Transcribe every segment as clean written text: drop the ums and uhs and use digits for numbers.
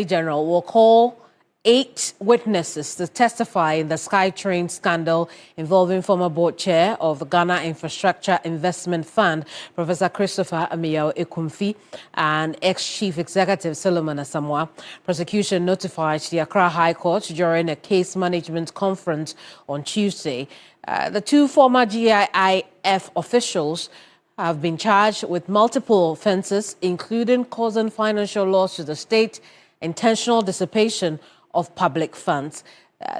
General will call 8 witnesses to testify in the Skytrain scandal involving former board chair of the Ghana Infrastructure Investment Fund, Professor Christopher Ameyaw-Akumfi, and ex-chief executive Solomon Asamoah. Prosecution notified the Accra High Court during a case management conference on Tuesday. The 2 former GIIF officials have been charged with multiple offences, including causing financial loss to the state, intentional dissipation of public funds.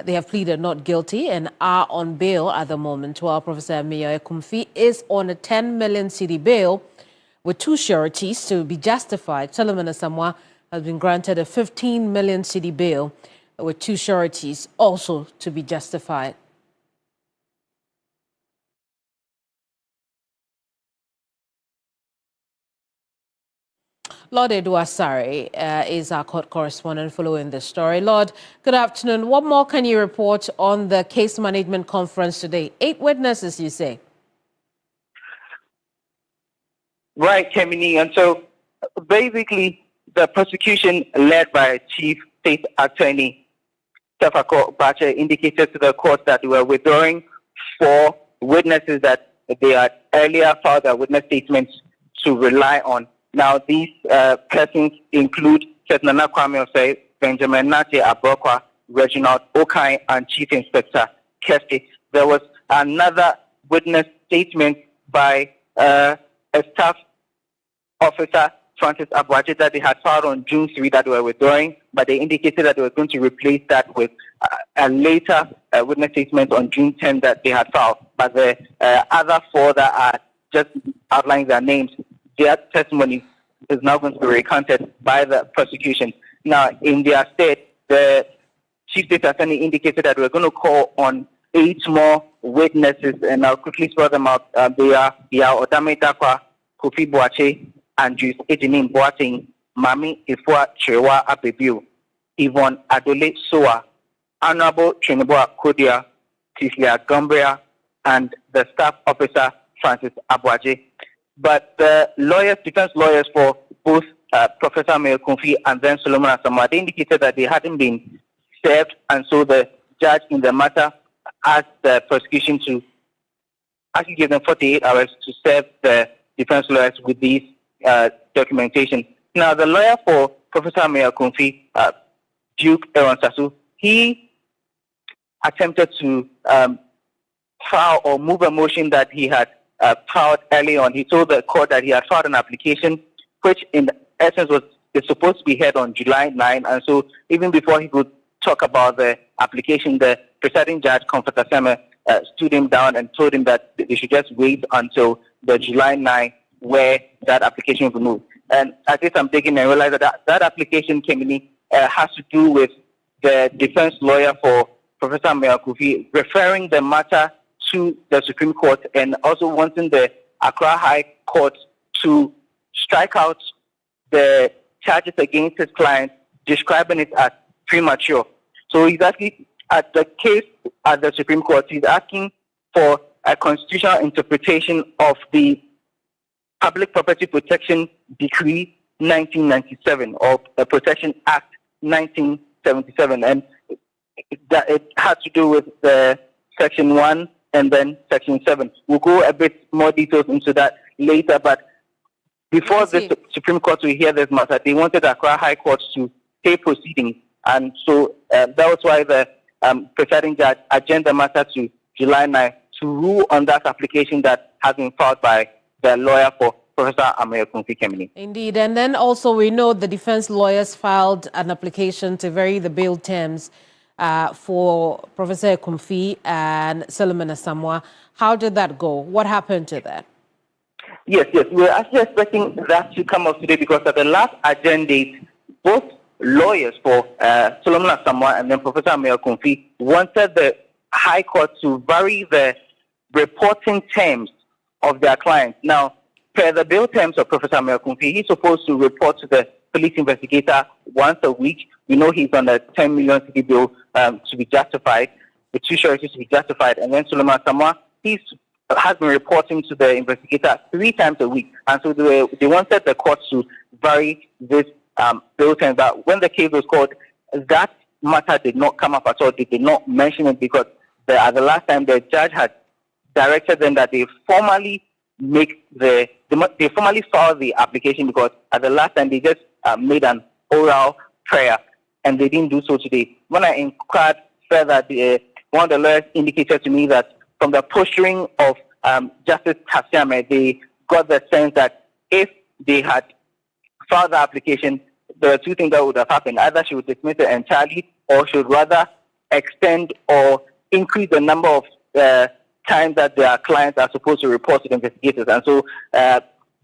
They have pleaded not guilty and are on bail at the moment, while Professor Ameyaw-Akumfi is on a 10 million cedi bail with 2 sureties to be justified. Solomon Asamoah has been granted a 15 million cedi bail with 2 sureties also to be justified. Lord Eduasari is our court correspondent following this story. Lord, good afternoon. What more can you report on the case management conference today? 8 witnesses, you say? Right, Kemini. And so basically, the prosecution led by Chief State Attorney Tefako Bache indicated to the court that they were withdrawing 4 witnesses that they had earlier filed their witness statements to rely on. Now, these persons include Setnana Kwame, Benjamin Nate Abrokwa, Reginald Okai, and Chief Inspector Kesti. There was another witness statement by a staff officer, Francis Abuaje, that they had filed on June 3 that they were withdrawing, but they indicated that they were going to replace that with a later witness statement on June 10 that they had filed. But the other 4 that are just outlining their names, their testimony is now going to be recounted by the prosecution. Now, in their stead, the Chief State Attorney indicated that we're going to call on 8 more witnesses, and I'll quickly spell them out. They are Odame Dakwa, Kofi Boache, Andrews Ejinim Boateng, Mami Ifua Chewa Apebiu, Yvonne Adole Soa, Honorable Chineboa Kodia, Tislia Gumbria, and the staff officer, Francis Abuaje. But the lawyers, defense lawyers for both Professor Ameyaw-Akumfi and then Solomon Asamoah, they indicated that they hadn't been served, and so the judge in the matter asked the prosecution to actually give them 48 hours to serve the defense lawyers with these documentation. Now, the lawyer for Professor Ameyaw-Akumfi, Duke Aaron Sasu, he attempted to file or move a motion that he had filed early on. He told the court that he had filed an application, which in essence is supposed to be heard on July 9. And so even before he could talk about the application, the presiding judge, Comforter Seme, stood him down and told him that they should just wait until the July 9, where that application will be moved. And at this I'm taking and realize that that application has to do with the defense lawyer for Professor Ameyaw-Akumfi referring the matter to the Supreme Court and also wanting the Accra High Court to strike out the charges against his client, describing it as premature. So he's actually, at the case at the Supreme Court, he's asking for a constitutional interpretation of the Public Property Protection Decree 1997 or the Protection Act 1977. And it has to do with the Section 1 and then Section 7. We'll go a bit more details into that later, but before the Supreme Court will hear this matter, they wanted the Accra High Court to stay proceedings, and so that was why the presiding judge adjourned the matter to July 9 to rule on that application that has been filed by the lawyer for Professor Ameyaw-Akumfi Kemini. Indeed, and then also we know the defense lawyers filed an application to vary the bail terms for Professor Akumfi and Solomon Asamoah. How did that go? What happened to that? Yes. We're actually expecting that to come up today because at the last adjourned date, both lawyers for Solomon Asamoah and then Professor Ameyaw-Akumfi wanted the High Court to vary the reporting terms of their clients. Now, per the bail terms of Professor Ameyaw-Akumfi, he's supposed to report to the police investigator once a week. We know he's on a 10 million cedi bill to be justified, with 2 sureties to be justified. And then Solomon Asamoah, he has been reporting to the investigator 3 times a week. And so they wanted the court to vary this those things. But when the case was called, that matter did not come up at all. They did not mention it because at the last time the judge had directed them that they formally they formally filed the application, because at the last time they just made an oral prayer, and they didn't do so today. When I inquired further, one of the lawyers indicated to me that from the posturing of Justice Tasiame, they got the sense that if they had filed the application, there are two things that would have happened. Either she would dismiss it entirely, or she would rather extend or increase the number of times that their clients are supposed to report to the investigators. And so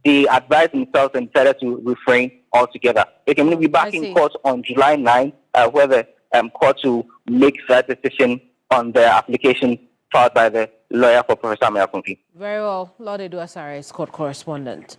they advised themselves and decided to refrain altogether. They can be back in court on July 9, where the court will make that decision on the application filed by the lawyer for Professor Ameyaw-Akumfi. Very well. Lord Edu Asare is court correspondent.